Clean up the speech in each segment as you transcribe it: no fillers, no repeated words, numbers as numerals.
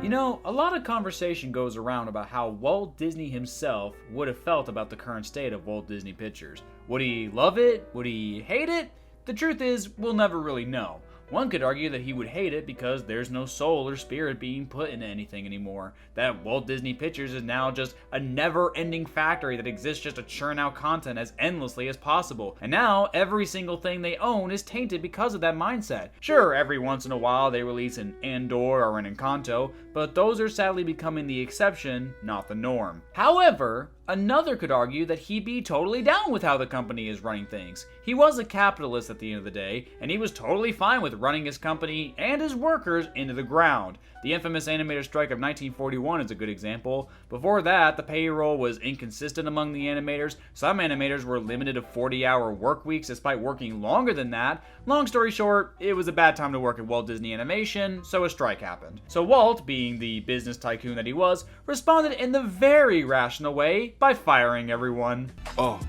You know, a lot of conversation goes around about how Walt Disney himself would have felt about the current state of Walt Disney Pictures. Would he love it? Would he hate it? The truth is, we'll never really know. One could argue that he would hate it because there's no soul or spirit being put into anything anymore. That Walt Disney Pictures is now just a never-ending factory that exists just to churn out content as endlessly as possible. And now, every single thing they own is tainted because of that mindset. Sure, every once in a while they release an Andor or an Encanto, but those are sadly becoming the exception, not the norm. However, another could argue that he'd be totally down with how the company is running things. He was a capitalist at the end of the day, and he was totally fine with running his company and his workers into the ground. The infamous animator strike of 1941 is a good example. Before that, the payroll was inconsistent among the animators. Some animators were limited to 40-hour work weeks despite working longer than that. Long story short, it was a bad time to work at Walt Disney Animation, so a strike happened. So Walt, being the business tycoon that he was, responded in the very rational way by firing everyone. Oh,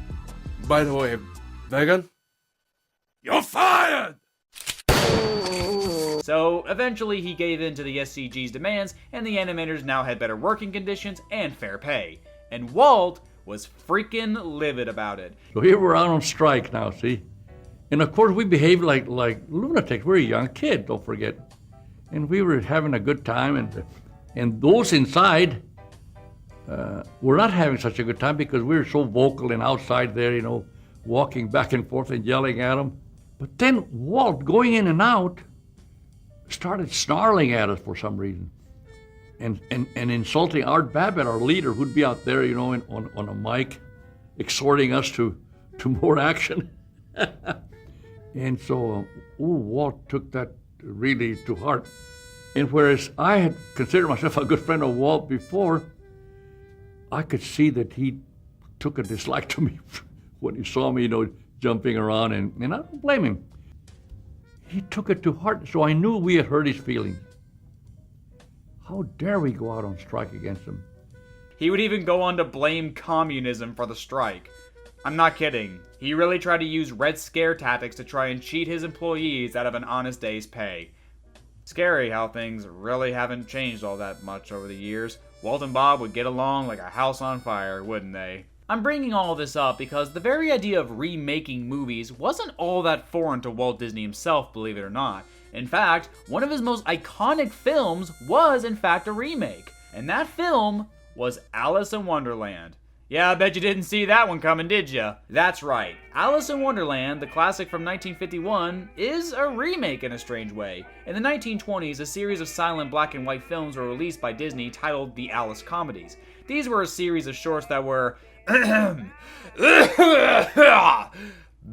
by the way, Megan? You're fired! So eventually he gave in to the SCG's demands, and the animators now had better working conditions and fair pay. And Walt was freaking livid about it. So here we're out on strike now, see? And of course we behaved like lunatics. We're a young kid, don't forget. And we were having a good time, and those inside were not having such a good time because we were so vocal and outside there, you know, walking back and forth and yelling at them. But then Walt, going in and out, started snarling at us for some reason, and insulting Art Babbitt, our leader, who'd be out there, you know, on a mic, exhorting us to more action. And so, Walt took that really to heart. And whereas I had considered myself a good friend of Walt before, I could see that he took a dislike to me when he saw me, you know, jumping around, and I don't blame him. He took it to heart, so I knew we had hurt his feelings. How dare we go out on strike against him? He would even go on to blame communism for the strike. I'm not kidding. He really tried to use Red Scare tactics to try and cheat his employees out of an honest day's pay. Scary how things really haven't changed all that much over the years. Walt and Bob would get along like a house on fire, wouldn't they? I'm bringing all this up because the very idea of remaking movies wasn't all that foreign to Walt Disney himself, believe it or not. In fact, one of his most iconic films was in fact a remake, and that film was Alice in Wonderland. Yeah, I bet you didn't see that one coming, did ya? That's right. Alice in Wonderland, the classic from 1951, is a remake in a strange way. In the 1920s, a series of silent black and white films were released by Disney titled the Alice Comedies. These were a series of shorts that were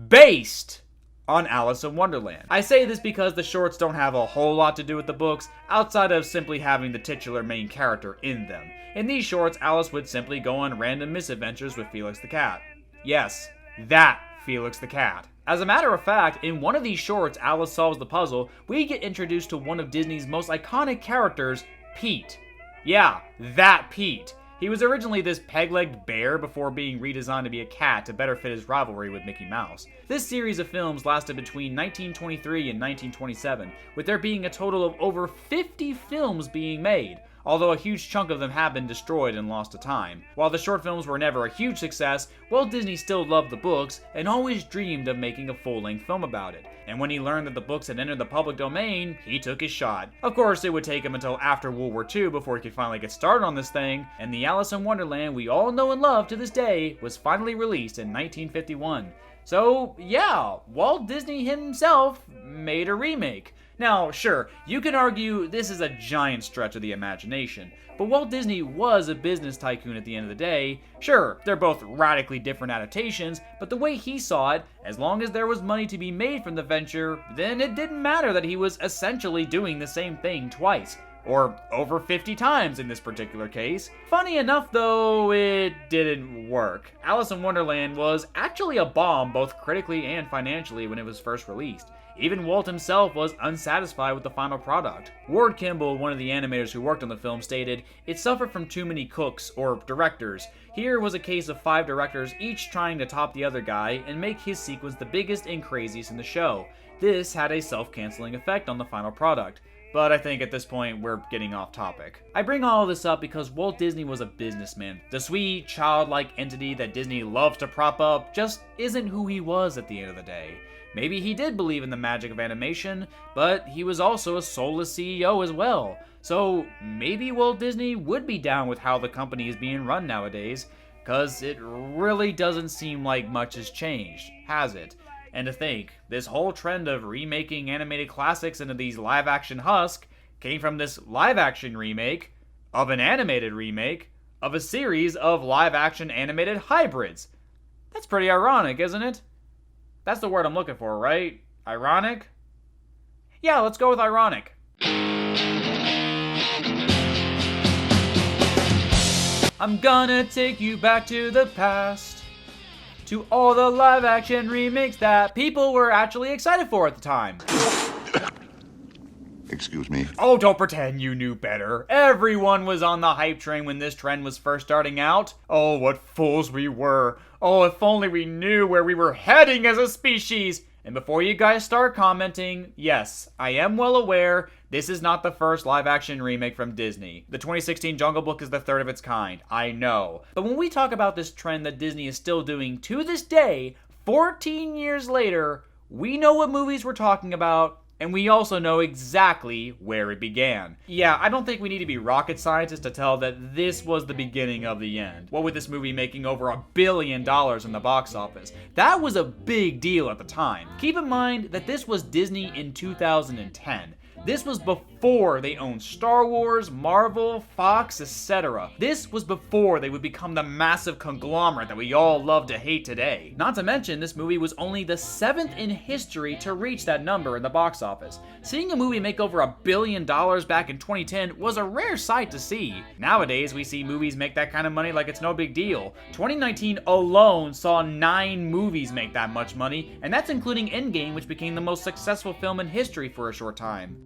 based on Alice in Wonderland. I say this because the shorts don't have a whole lot to do with the books, outside of simply having the titular main character in them. In these shorts, Alice would simply go on random misadventures with Felix the Cat. Yes, that Felix the Cat. As a matter of fact, in one of these shorts, Alice solves the puzzle, we get introduced to one of Disney's most iconic characters, Pete. Yeah, that Pete. He was originally this peg-legged bear before being redesigned to be a cat to better fit his rivalry with Mickey Mouse. This series of films lasted between 1923 and 1927, with there being a total of over 50 films being made, although a huge chunk of them have been destroyed and lost to time. While the short films were never a huge success, Walt Disney still loved the books and always dreamed of making a full-length film about it. And when he learned that the books had entered the public domain, he took his shot. Of course, it would take him until after World War II before he could finally get started on this thing, and the Alice in Wonderland we all know and love to this day was finally released in 1951. So, yeah, Walt Disney himself made a remake. Now, sure, you can argue this is a giant stretch of the imagination, but Walt Disney was a business tycoon at the end of the day. Sure, they're both radically different adaptations, but the way he saw it, as long as there was money to be made from the venture, then it didn't matter that he was essentially doing the same thing twice. Or over 50 times in this particular case. Funny enough though, it didn't work. Alice in Wonderland was actually a bomb both critically and financially when it was first released. Even Walt himself was unsatisfied with the final product. Ward Kimball, one of the animators who worked on the film, stated, "It suffered from too many cooks, or directors. Here was a case of 5 directors each trying to top the other guy and make his sequence the biggest and craziest in the show. This had a self-canceling effect on the final product. but I think at this point we're getting off topic. I bring all of this up because Walt Disney was a businessman. The sweet, childlike entity that Disney loves to prop up just isn't who he was at the end of the day. Maybe he did believe in the magic of animation, but he was also a soulless CEO as well. So maybe Walt Disney would be down with how the company is being run nowadays, cause it really doesn't seem like much has changed, has it? And to think, this whole trend of remaking animated classics into these live-action husks came from this live-action remake of an animated remake of a series of live-action animated hybrids. That's pretty ironic, isn't it? That's the word I'm looking for, right? Ironic? Yeah, let's go with ironic. I'm gonna take you back to the past, to all the live-action remakes that people were actually excited for at the time. Excuse me. Oh, don't pretend you knew better. Everyone was on the hype train when this trend was first starting out. Oh, what fools we were. Oh, if only we knew where we were heading as a species. And before you guys start commenting, yes, I am well aware this is not the first live-action remake from Disney. The 2016 Jungle Book is the third of its kind, I know. But when we talk about this trend that Disney is still doing to this day, 14 years later, we know what movies we're talking about, and we also know exactly where it began. Yeah, I don't think we need to be rocket scientists to tell that this was the beginning of the end. What with this movie making over $1 billion in the box office? That was a big deal at the time. Keep in mind that this was Disney in 2010. This was before they owned Star Wars, Marvel, Fox, etc. This was before they would become the massive conglomerate that we all love to hate today. Not to mention, this movie was only the 7th in history to reach that number in the box office. Seeing a movie make over $1 billion back in 2010 was a rare sight to see. Nowadays, we see movies make that kind of money like it's no big deal. 2019 alone saw 9 movies make that much money, and that's including Endgame, which became the most successful film in history for a short time.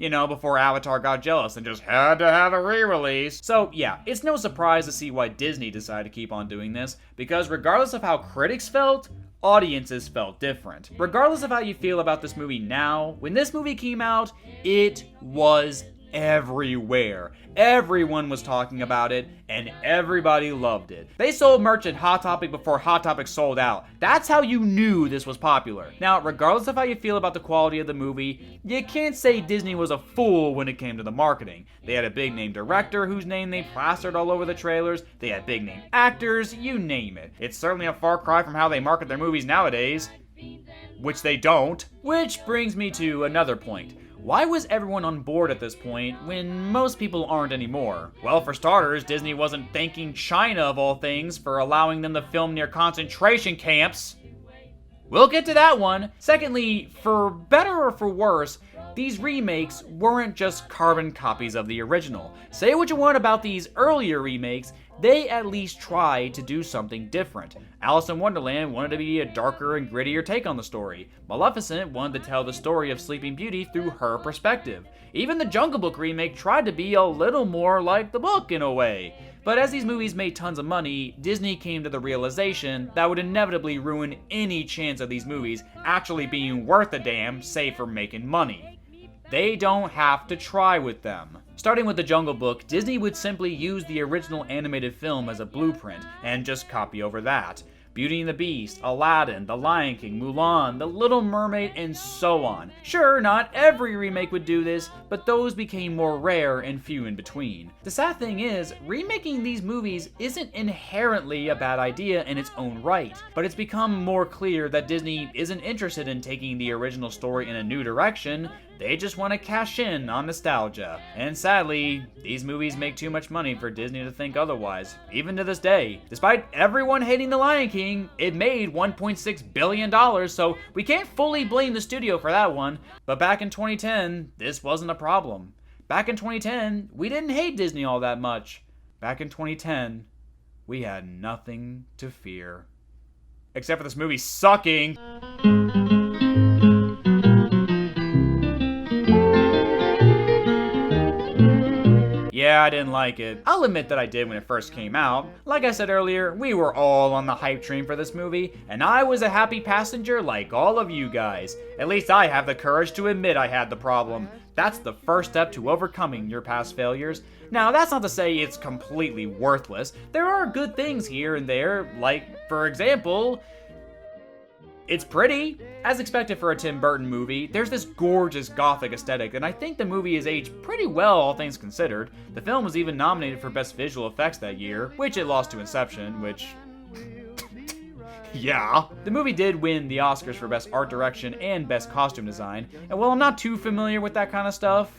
You know, before Avatar got jealous and just had to have a re-release. So yeah, it's no surprise to see why Disney decided to keep on doing this, because regardless of how critics felt, audiences felt different. Regardless of how you feel about this movie now, when this movie came out, it was everywhere. Everyone was talking about it, and everybody loved it. They sold merch at Hot Topic before Hot Topic sold out. That's how you knew this was popular. Now, regardless of how you feel about the quality of the movie, you can't say Disney was a fool when it came to the marketing. They had a big name director whose name they plastered all over the trailers. They had big name actors, you name it. It's certainly a far cry from how they market their movies nowadays. Which they don't. Which brings me to another point. Why was everyone on board at this point when most people aren't anymore? Well, for starters, Disney wasn't thanking China of all things for allowing them to film near concentration camps. We'll get to that one. Secondly, for better or for worse, these remakes weren't just carbon copies of the original. Say what you want about these earlier remakes, they at least tried to do something different. Alice in Wonderland wanted to be a darker and grittier take on the story. Maleficent wanted to tell the story of Sleeping Beauty through her perspective. Even the Jungle Book remake tried to be a little more like the book in a way. But as these movies made tons of money, Disney came to the realization that would inevitably ruin any chance of these movies actually being worth a damn, save for making money. They don't have to try with them. Starting with the Jungle Book, Disney would simply use the original animated film as a blueprint and just copy over that. Beauty and the Beast, Aladdin, The Lion King, Mulan, The Little Mermaid, and so on. Sure, not every remake would do this, but those became more rare and few in between. The sad thing is, remaking these movies isn't inherently a bad idea in its own right, but it's become more clear that Disney isn't interested in taking the original story in a new direction. They just want to cash in on nostalgia. And sadly, these movies make too much money for Disney to think otherwise, even to this day. Despite everyone hating The Lion King, it made $1.6 billion, so we can't fully blame the studio for that one. But back in 2010, this wasn't a problem. Back in 2010, we didn't hate Disney all that much. Back in 2010, we had nothing to fear. Except for this movie sucking. Yeah, I didn't like it. I'll admit that I did when it first came out. Like I said earlier, we were all on the hype train for this movie, and I was a happy passenger like all of you guys. At least I have the courage to admit I had the problem. That's the first step to overcoming your past failures. Now, that's not to say it's completely worthless. There are good things here and there, like, for example, it's pretty. As expected for a Tim Burton movie, there's this gorgeous gothic aesthetic, and I think the movie is aged pretty well, all things considered. The film was even nominated for Best Visual Effects that year, which it lost to Inception, which... yeah. The movie did win the Oscars for Best Art Direction and Best Costume Design, and while I'm not too familiar with that kind of stuff,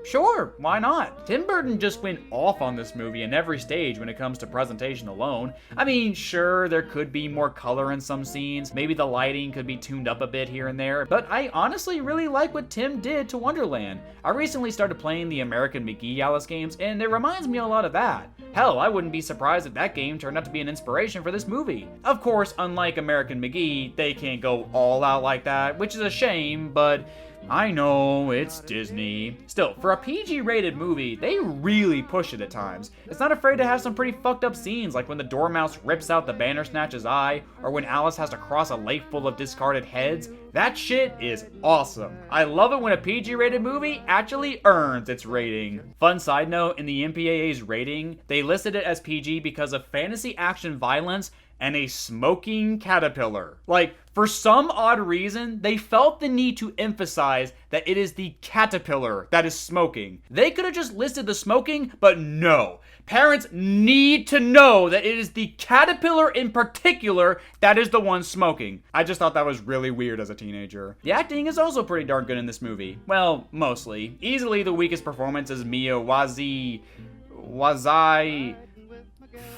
sure, why not? Tim Burton just went off on this movie in every stage when it comes to presentation alone. I mean, sure, there could be more color in some scenes, maybe the lighting could be tuned up a bit here and there, but I honestly really like what Tim did to Wonderland. I recently started playing the American McGee Alice games, and it reminds me a lot of that. Hell, I wouldn't be surprised if that game turned out to be an inspiration for this movie. Of course, unlike American McGee, they can't go all out like that, which is a shame, but I know, it's Disney. Still, for a PG-rated movie, they really push it at times. It's not afraid to have some pretty fucked up scenes, like when the Dormouse rips out the Bandersnatch's eye, or when Alice has to cross a lake full of discarded heads. That shit is awesome. I love it when a PG-rated movie actually earns its rating. Fun side note, in the MPAA's rating, they listed it as PG because of fantasy action violence and a smoking caterpillar. Like, for some odd reason, they felt the need to emphasize that it is the caterpillar that is smoking. They could have just listed the smoking, but no. Parents need to know that it is the caterpillar in particular that is the one smoking. I just thought that was really weird as a teenager. The acting is also pretty darn good in this movie. Well, mostly. Easily the weakest performance is Mia Wazai...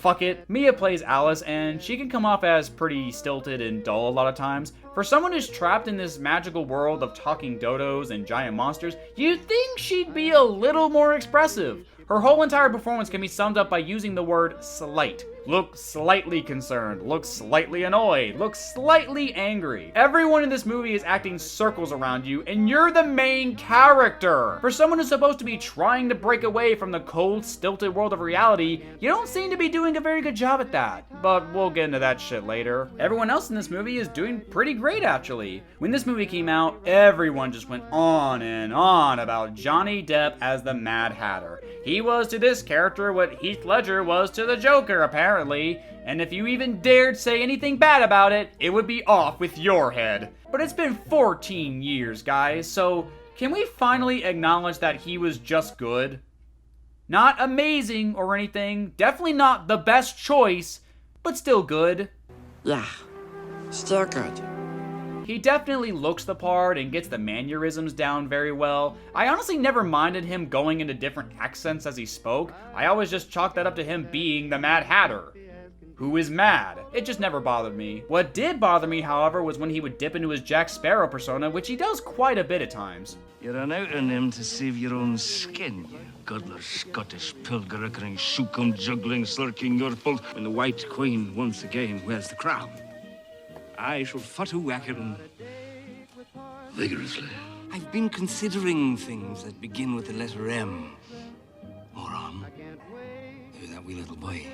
Fuck it. Mia plays Alice, and she can come off as pretty stilted and dull a lot of times. For someone who's trapped in this magical world of talking dodos and giant monsters, you'd think she'd be a little more expressive. Her whole entire performance can be summed up by using the word slight. Look slightly concerned, look slightly annoyed, look slightly angry. Everyone in this movie is acting circles around you, and you're the main character. For someone who's supposed to be trying to break away from the cold, stilted world of reality, you don't seem to be doing a very good job at that. But we'll get into that shit later. Everyone else in this movie is doing pretty great, actually. When this movie came out, everyone just went on and on about Johnny Depp as the Mad Hatter. He was to this character what Heath Ledger was to the Joker, apparently. And if you even dared say anything bad about it, it would be off with your head. But it's been 14 years, guys, so can we finally acknowledge that he was just good? Not amazing or anything, definitely not the best choice, but still good. Yeah, still good. He definitely looks the part and gets the mannerisms down very well. I honestly never minded him going into different accents as he spoke. I always just chalked that up to him being the Mad Hatter, who is mad. It just never bothered me. What did bother me, however, was when he would dip into his Jack Sparrow persona, which he does quite a bit at times. You run out on him to save your own skin, you godless Scottish pilgerickering, shookum juggling, slurking Urfeld. When the White Queen once again wears the crown, I shall futter whack him vigorously. I've been considering things that begin with the letter M. Moron. Maybe that wee little boy.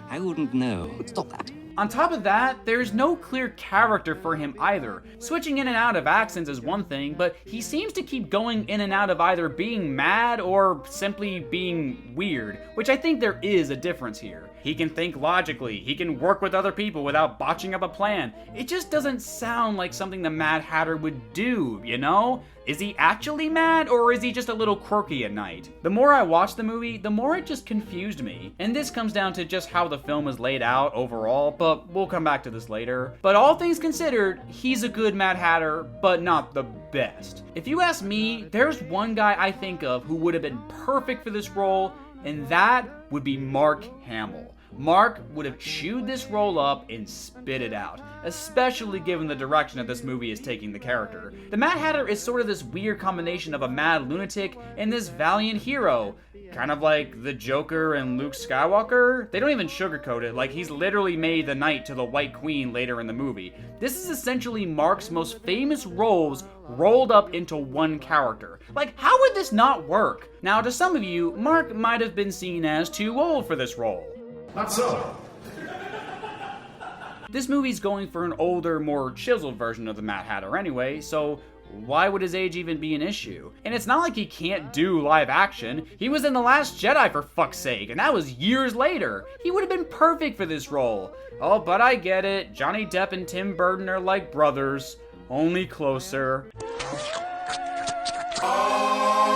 I wouldn't know. Stop that. On top of that, there's no clear character for him either. Switching in and out of accents is one thing, but he seems to keep going in and out of either being mad or simply being weird, which I think there is a difference here. He can think logically, he can work with other people without botching up a plan. It just doesn't sound like something the Mad Hatter would do, you know? Is he actually mad, or is he just a little quirky at night? The more I watched the movie, the more it just confused me. And this comes down to just how the film is laid out overall, but we'll come back to this later. But all things considered, he's a good Mad Hatter, but not the best. If you ask me, there's one guy I think of who would have been perfect for this role, and that would be Mark Hamill. Mark would have chewed this role up and spit it out, especially given the direction that this movie is taking the character. The Mad Hatter is sort of this weird combination of a mad lunatic and this valiant hero. Kind of like the Joker and Luke Skywalker. They don't even sugarcoat it, like he's literally made the knight to the White Queen later in the movie. This is essentially Mark's most famous roles rolled up into one character. Like, how would this not work? Now, to some of you, Mark might have been seen as too old for this role. Not so. This movie's going for an older, more chiseled version of the Mad Hatter anyway, so why would his age even be an issue? And it's not like he can't do live action. He was in The Last Jedi, for fuck's sake, and that was years later. He would have been perfect for this role. Oh, but I get it. Johnny Depp and Tim Burton are like brothers, only closer.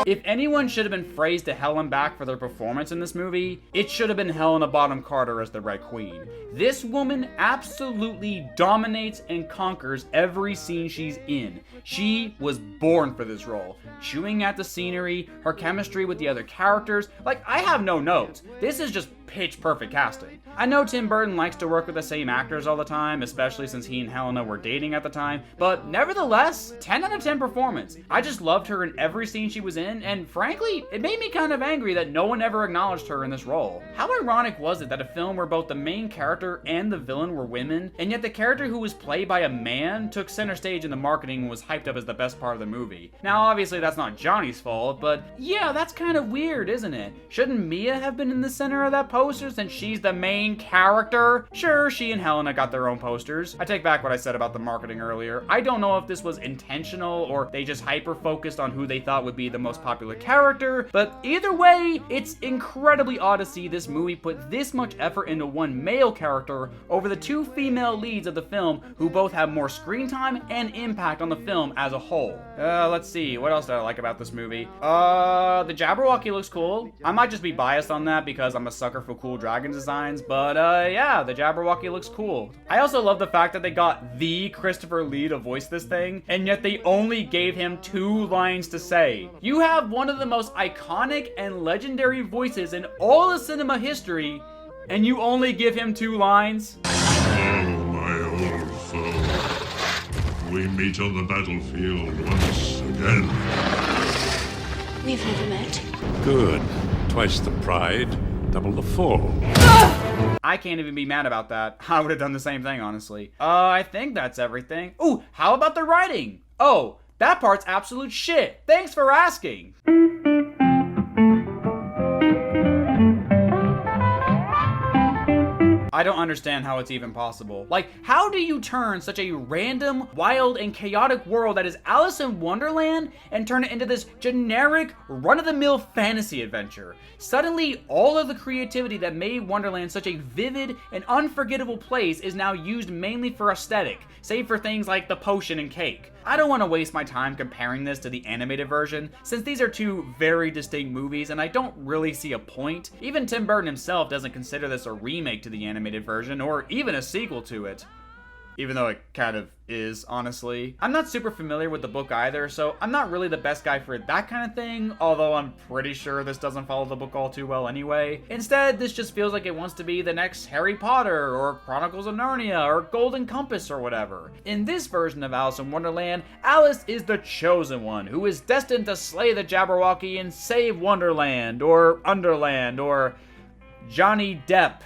If anyone should have been praised to hell and back for their performance in this movie, it should have been Helena Bonham Carter as the Red Queen. This woman absolutely dominates and conquers every scene she's in. She was born for this role. Chewing at the scenery, her chemistry with the other characters, like, I have no notes. This is just pitch perfect casting. I know Tim Burton likes to work with the same actors all the time, especially since he and Helena were dating at the time, but nevertheless, 10 out of 10 performance. I just loved her in every scene she was in, and frankly, it made me kind of angry that no one ever acknowledged her in this role. How ironic was it that a film where both the main character and the villain were women, and yet the character who was played by a man took center stage in the marketing and was hyped up as the best part of the movie. Now obviously that's not Johnny's fault, but yeah, that's kind of weird, isn't it? Shouldn't Mia have been in the center of that poster since she's the main character? Sure, she and Helena got their own posters. I take back what I said about the marketing earlier. I don't know if this was intentional or they just hyper-focused on who they thought would be the most popular character, but either way, it's incredibly odd to see this movie put this much effort into one male character over the two female leads of the film who both have more screen time and impact on the film as a whole. Let's see, what else did I like about this movie? The Jabberwocky looks cool. I might just be biased on that because I'm a sucker for cool dragon designs, but yeah, the Jabberwocky looks cool. I also love the fact that they got the Christopher Lee to voice this thing, and yet they only gave him 2 lines to say. You have one of the most iconic and legendary voices in all of cinema history, and you only give him 2 lines? Oh, my old foe. We meet on the battlefield once again. We've never met. Good. Twice the pride, double the fall. I can't even be mad about that. I would have done the same thing, honestly. I think that's everything. Ooh, how about the writing? Oh, that part's absolute shit. Thanks for asking. I don't understand how it's even possible. Like, how do you turn such a random, wild, and chaotic world that is Alice in Wonderland and turn it into this generic, run-of-the-mill fantasy adventure? Suddenly, all of the creativity that made Wonderland such a vivid and unforgettable place is now used mainly for aesthetic, save for things like the potion and cake. I don't want to waste my time comparing this to the animated version, since these are 2 very distinct movies and I don't really see a point. Even Tim Burton himself doesn't consider this a remake to the animated version, or even a sequel to it. Even though it kind of is, honestly. I'm not super familiar with the book either, so I'm not really the best guy for that kind of thing, although I'm pretty sure this doesn't follow the book all too well anyway. Instead, this just feels like it wants to be the next Harry Potter, or Chronicles of Narnia, or Golden Compass, or whatever. In this version of Alice in Wonderland, Alice is the chosen one, who is destined to slay the Jabberwocky and save Wonderland, or Underland, or Johnny Depp.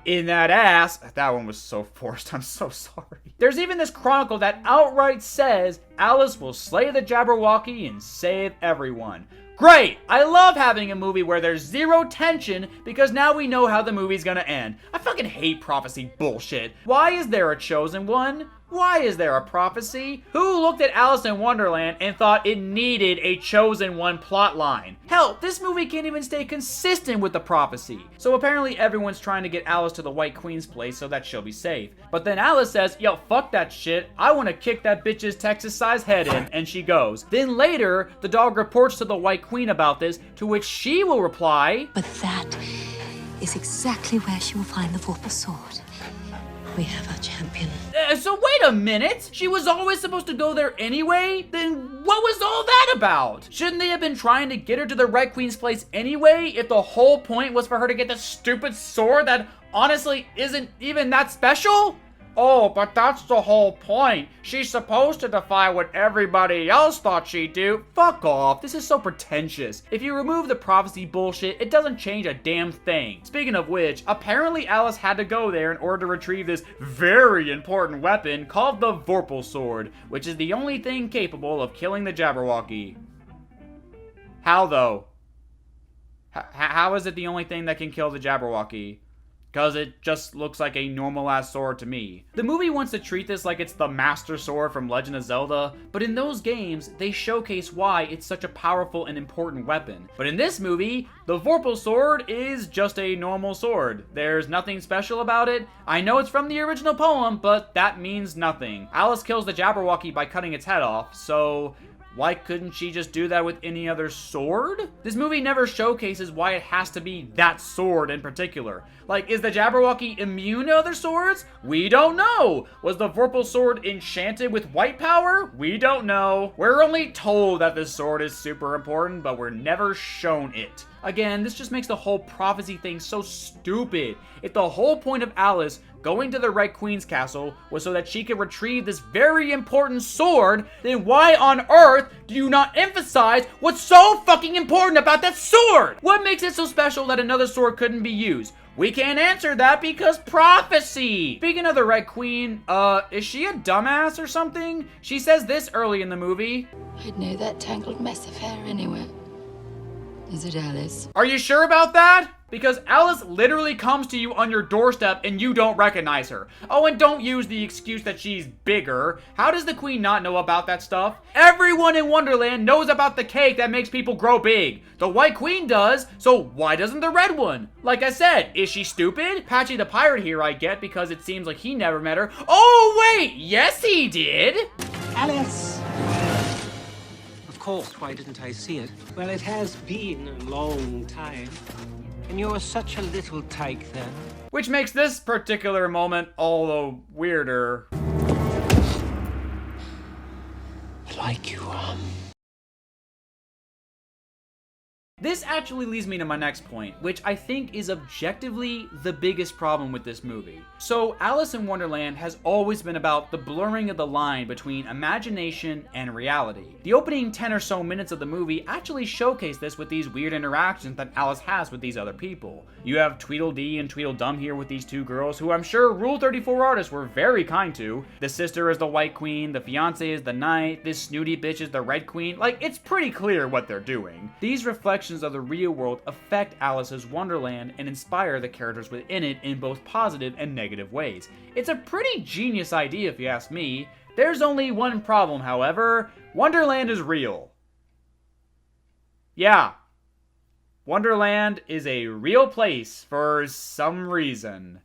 In that ass. That one was so forced. I'm so sorry. There's even this chronicle that outright says Alice will slay the Jabberwocky and save everyone. Great! I love having a movie where there's 0 tension because now we know how the movie's gonna end. I fucking hate prophecy bullshit. Why is there a chosen one? Why is there a prophecy? Who looked at Alice in Wonderland and thought it needed a chosen one plotline? Hell, this movie can't even stay consistent with the prophecy. So apparently everyone's trying to get Alice to the White Queen's place so that she'll be safe. But then Alice says, yo, fuck that shit. I want to kick that bitch's Texas-sized head in, and she goes. Then later, the dog reports to the White Queen about this, to which she will reply, But that is exactly where she will find the Vorpal Sword. We have our champion. So wait a minute! She was always supposed to go there anyway? Then what was all that about? Shouldn't they have been trying to get her to the Red Queen's place anyway if the whole point was for her to get the stupid sword that honestly isn't even that special? Oh, but that's the whole point. She's supposed to defy what everybody else thought she'd do. Fuck off. This is so pretentious. If you remove the prophecy bullshit, it doesn't change a damn thing. Speaking of which, apparently Alice had to go there in order to retrieve this very important weapon called the Vorpal Sword, which is the only thing capable of killing the Jabberwocky. How though? How is it the only thing that can kill the Jabberwocky? because it just looks like a normal-ass sword to me. The movie wants to treat this like it's the Master Sword from Legend of Zelda, but in those games, they showcase why it's such a powerful and important weapon. But in this movie, the Vorpal sword is just a normal sword. There's nothing special about it. I know it's from the original poem, but that means nothing. Alice kills the Jabberwocky by cutting its head off, so why couldn't she just do that with any other sword? This movie never showcases why it has to be that sword in particular. Like, is the Jabberwocky immune to other swords? We don't know. Was the Vorpal sword enchanted with white power? We don't know. We're only told that this sword is super important, but we're never shown it. Again, this just makes the whole prophecy thing so stupid. If the whole point of Alice going to the Red Queen's castle was so that she could retrieve this very important sword, then why on earth do you not emphasize what's so fucking important about that sword? What makes it so special that another sword couldn't be used? We can't answer that because prophecy! Speaking of the Red Queen, is she a dumbass or something? She says this early in the movie. I'd know that tangled mess of hair anywhere. Is it Alice? Are you sure about that? Because Alice literally comes to you on your doorstep and you don't recognize her. Oh, and don't use the excuse that she's bigger. How does the queen not know about that stuff? Everyone in Wonderland knows about the cake that makes people grow big. The White Queen does, so why doesn't the Red one? Like I said, is she stupid? Patchy the Pirate here I get because it seems like he never met her. Oh wait, yes he did! Alice! Of course, why didn't I see it? Well, it has been a long time. And you're such a little tyke then. Which makes this particular moment all the weirder. Like you, This actually leads me to my next point, which I think is objectively the biggest problem with this movie. So, Alice in Wonderland has always been about the blurring of the line between imagination and reality. The opening 10 or so minutes of the movie actually showcase this with these weird interactions that Alice has with these other people. You have Tweedledee and Tweedledum here with these two girls, who I'm sure Rule 34 artists were very kind to. The sister is the White Queen, the fiance is the Knight, this snooty bitch is the Red Queen. Like, it's pretty clear what they're doing. These reflections of the real world affect Alice's Wonderland and inspire the characters within it in both positive and negative ways. It's a pretty genius idea if you ask me. There's only one problem, however. Wonderland is real. Yeah. Wonderland is a real place for some reason.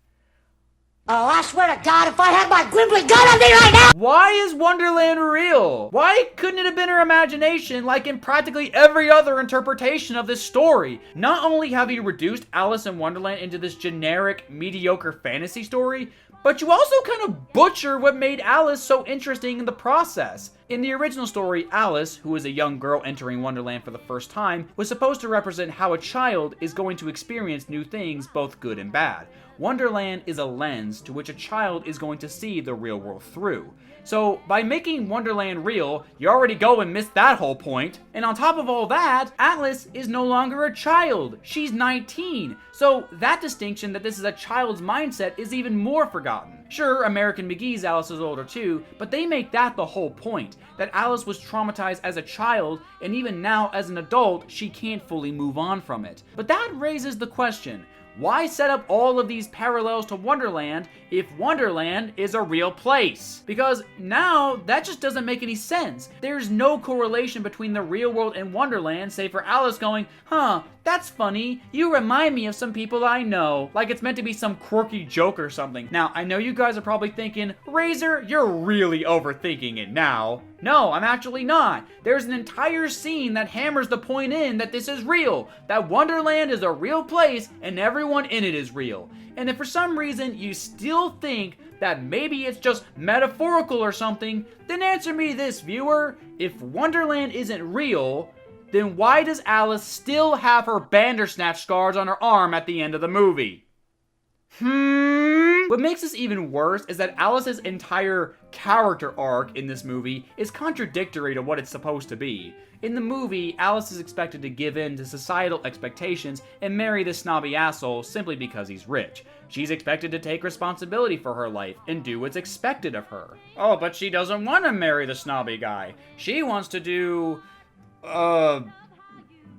Oh, I swear to God, if I had my Gwimbly gun on me right now! Why is Wonderland real? Why couldn't it have been her imagination like in practically every other interpretation of this story? Not only have you reduced Alice in Wonderland into this generic, mediocre fantasy story, but you also kind of butcher what made Alice so interesting in the process. In the original story, Alice, who is a young girl entering Wonderland for the first time, was supposed to represent how a child is going to experience new things, both good and bad. Wonderland is a lens to which a child is going to see the real world through. So, by making Wonderland real, you already go and miss that whole point. And on top of all that, Alice is no longer a child. She's 19. So, that distinction that this is a child's mindset is even more forgotten. Sure, American McGee's Alice is older too, but they make that the whole point. That Alice was traumatized as a child, and even now as an adult, she can't fully move on from it. But that raises the question, why set up all of these parallels to Wonderland if Wonderland is a real place? Because now, that just doesn't make any sense. There's no correlation between the real world and Wonderland, save for Alice going, huh, that's funny, you remind me of some people I know. Like it's meant to be some quirky joke or something. Now, I know you guys are probably thinking, Razor, you're really overthinking it now. No, I'm actually not. There's an entire scene that hammers the point in that this is real, that Wonderland is a real place and everyone in it is real. And if for some reason you still think that maybe it's just metaphorical or something, then answer me this, viewer. If Wonderland isn't real, then why does Alice still have her Bandersnatch scars on her arm at the end of the movie? What makes this even worse is that Alice's entire character arc in this movie is contradictory to what it's supposed to be. In the movie, Alice is expected to give in to societal expectations and marry this snobby asshole simply because he's rich. She's expected to take responsibility for her life and do what's expected of her. Oh, but she doesn't want to marry the snobby guy. She wants to do,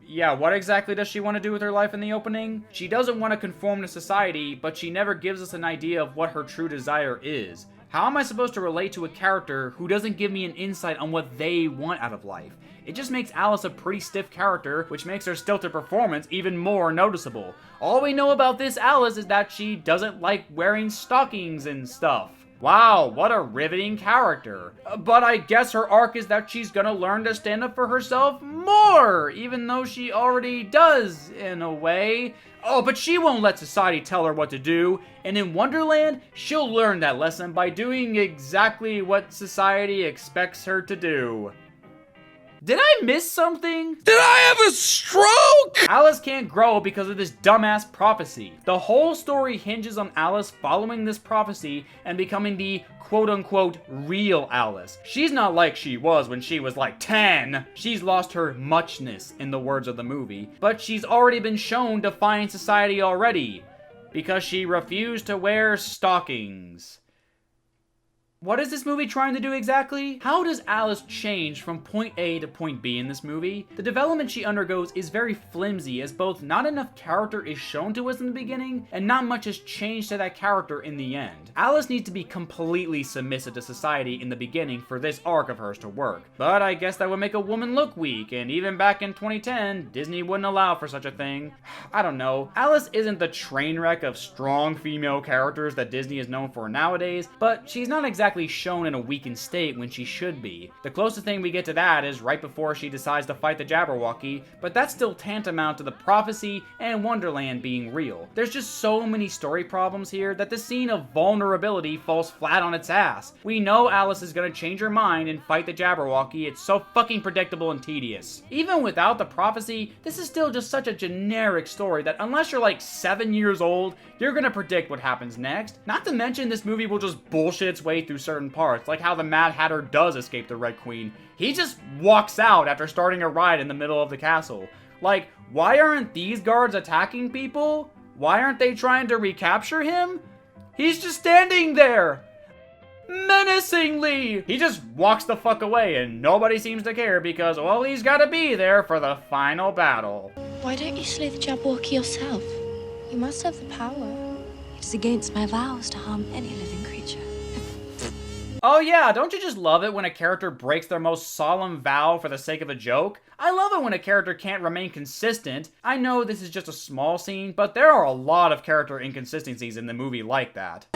Yeah, what exactly does she want to do with her life in the opening? She doesn't want to conform to society, but she never gives us an idea of what her true desire is. How am I supposed to relate to a character who doesn't give me an insight on what they want out of life? It just makes Alice a pretty stiff character, which makes her stilted performance even more noticeable. All we know about this Alice is that she doesn't like wearing stockings and stuff. Wow, what a riveting character. But I guess her arc is that she's gonna learn to stand up for herself more, even though she already does, in a way. Oh, but she won't let society tell her what to do, and in Wonderland, she'll learn that lesson by doing exactly what society expects her to do. Did I miss something? Did I have a stroke? Alice can't grow because of this dumbass prophecy. The whole story hinges on Alice following this prophecy and becoming the quote-unquote real Alice. She's not like she was when she was like 10. She's lost her muchness, in the words of the movie, but she's already been shown defying society already because she refused to wear stockings. What is this movie trying to do exactly? How does Alice change from point A to point B in this movie? The development she undergoes is very flimsy, as both not enough character is shown to us in the beginning, and not much has changed to that character in the end. Alice needs to be completely submissive to society in the beginning for this arc of hers to work. But I guess that would make a woman look weak, and even back in 2010, Disney wouldn't allow for such a thing. I don't know. Alice isn't the train wreck of strong female characters that Disney is known for nowadays, but she's not exactly shown in a weakened state when she should be. The closest thing we get to that is right before she decides to fight the Jabberwocky, but that's still tantamount to the prophecy and Wonderland being real. There's just so many story problems here that the scene of vulnerability falls flat on its ass. We know Alice is gonna change her mind and fight the Jabberwocky. It's so fucking predictable and tedious. Even without the prophecy, this is still just such a generic story that unless you're like 7 years old, you're gonna predict what happens next. Not to mention this movie will just bullshit its way through certain parts, like how the Mad Hatter does escape the Red Queen. He just walks out after starting a riot in the middle of the castle. Like, why aren't these guards attacking people? Why aren't they trying to recapture him? He's just standing there, menacingly. He just walks the fuck away and nobody seems to care because, well, he's gotta be there for the final battle. Why don't you slay the Jabberwocky yourself? You must have the power. It is against my vows to harm any living creature. Oh yeah, don't you just love it when a character breaks their most solemn vow for the sake of a joke? I love it when a character can't remain consistent. I know this is just a small scene, but there are a lot of character inconsistencies in the movie like that.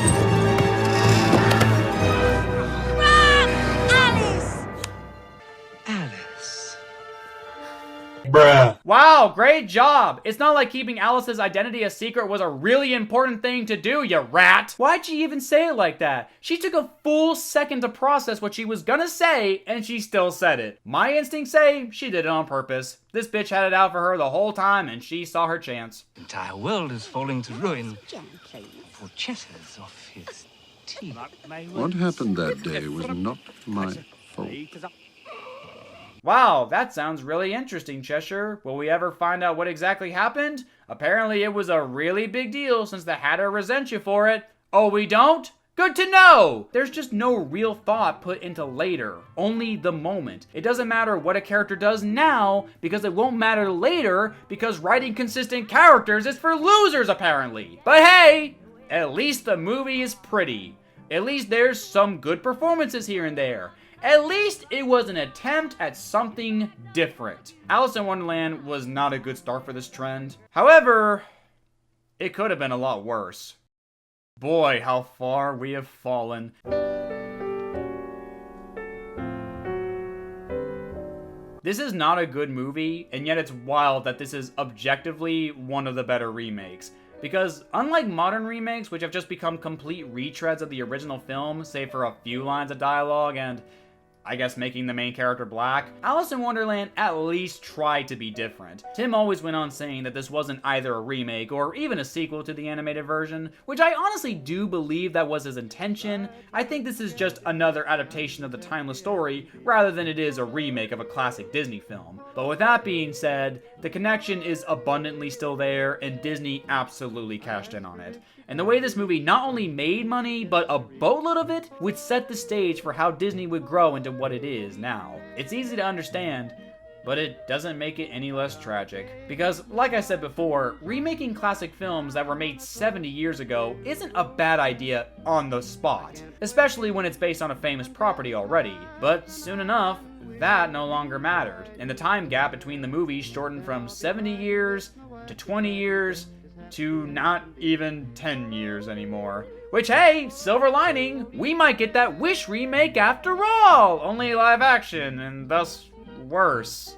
Bruh. Wow, great job! It's not like keeping Alice's identity a secret was a really important thing to do, you rat! Why'd she even say it like that? She took a full second to process what she was gonna say, and she still said it. My instincts say she did it on purpose. This bitch had it out for her the whole time, and she saw her chance. The entire world is falling to ruin for chatters off his teeth. What happened that day was not my fault. Wow, that sounds really interesting, Cheshire. Will we ever find out what exactly happened? Apparently it was a really big deal since the Hatter resents you for it. Oh, we don't? Good to know! There's just no real thought put into later, only the moment. It doesn't matter what a character does now, because it won't matter later, because writing consistent characters is for losers, apparently. But hey, at least the movie is pretty. At least there's some good performances here and there. At least it was an attempt at something different. Alice in Wonderland was not a good start for this trend. However, it could have been a lot worse. Boy, how far we have fallen. This is not a good movie, and yet it's wild that this is objectively one of the better remakes. Because unlike modern remakes, which have just become complete retreads of the original film, save for a few lines of dialogue and, I guess, making the main character black, Alice in Wonderland at least tried to be different. Tim always went on saying that this wasn't either a remake or even a sequel to the animated version, which I honestly do believe that was his intention. I think this is just another adaptation of the timeless story, rather than it is a remake of a classic Disney film. But with that being said, the connection is abundantly still there, and Disney absolutely cashed in on it. And the way this movie not only made money, but a boatload of it, would set the stage for how Disney would grow into what it is now. It's easy to understand, but but it doesn't make it any less tragic. Because, like I said before, remaking classic films that were made 70 years ago isn't a bad idea on the spot, especially when it's based on a famous property already. But soon enough, that no longer mattered, and the time gap between the movies shortened from 70 years to 20 years to not even 10 years anymore. Which, hey, silver lining, we might get that Wish remake after all! Only live action, and thus worse.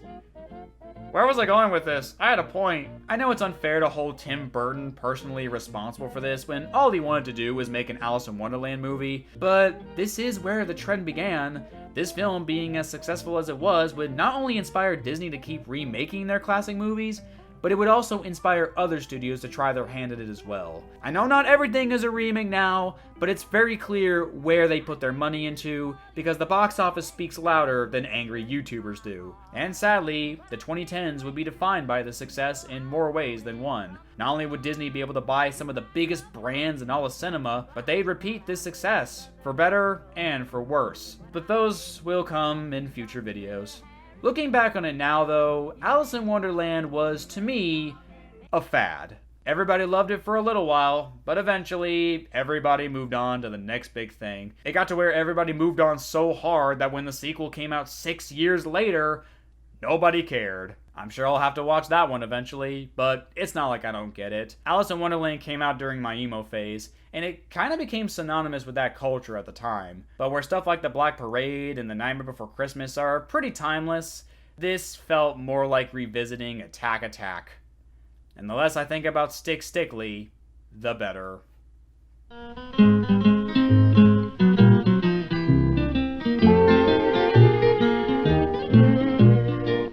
Where was I going with this? I had a point. I know it's unfair to hold Tim Burton personally responsible for this when all he wanted to do was make an Alice in Wonderland movie, but this is where the trend began. This film, being as successful as it was, would not only inspire Disney to keep remaking their classic movies, but it would also inspire other studios to try their hand at it as well. I know not everything is a remake now, but it's very clear where they put their money into, because the box office speaks louder than angry YouTubers do. And sadly, the 2010s would be defined by the success in more ways than one. Not only would Disney be able to buy some of the biggest brands in all of cinema, but they'd repeat this success, for better and for worse. But those will come in future videos. Looking back on it now, though, Alice in Wonderland was, to me, a fad. Everybody loved it for a little while, but eventually, everybody moved on to the next big thing. It got to where everybody moved on so hard that when the sequel came out 6 years later, nobody cared. I'm sure I'll have to watch that one eventually, but it's not like I don't get it. Alice in Wonderland came out during my emo phase, and it kind of became synonymous with that culture at the time. But where stuff like The Black Parade and The Nightmare Before Christmas are pretty timeless, this felt more like revisiting Attack Attack. And the less I think about Stick Stickly, the better.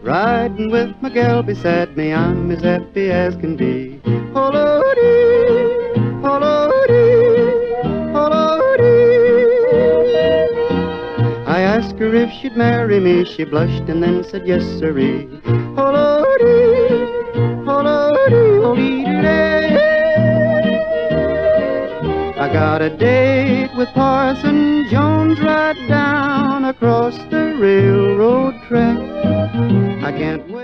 Riding with my gal beside me, I'm as happy as can be. Ho-lo-dee, ho-lo-dee, ho-lo-dee. I asked her if she'd marry me, she blushed and then said yes, sirree. Ho-lo-dee, ho-lo-dee, ho-lee-dee-day. I got a date with Parson Jones right down across the railroad track. I can't wait.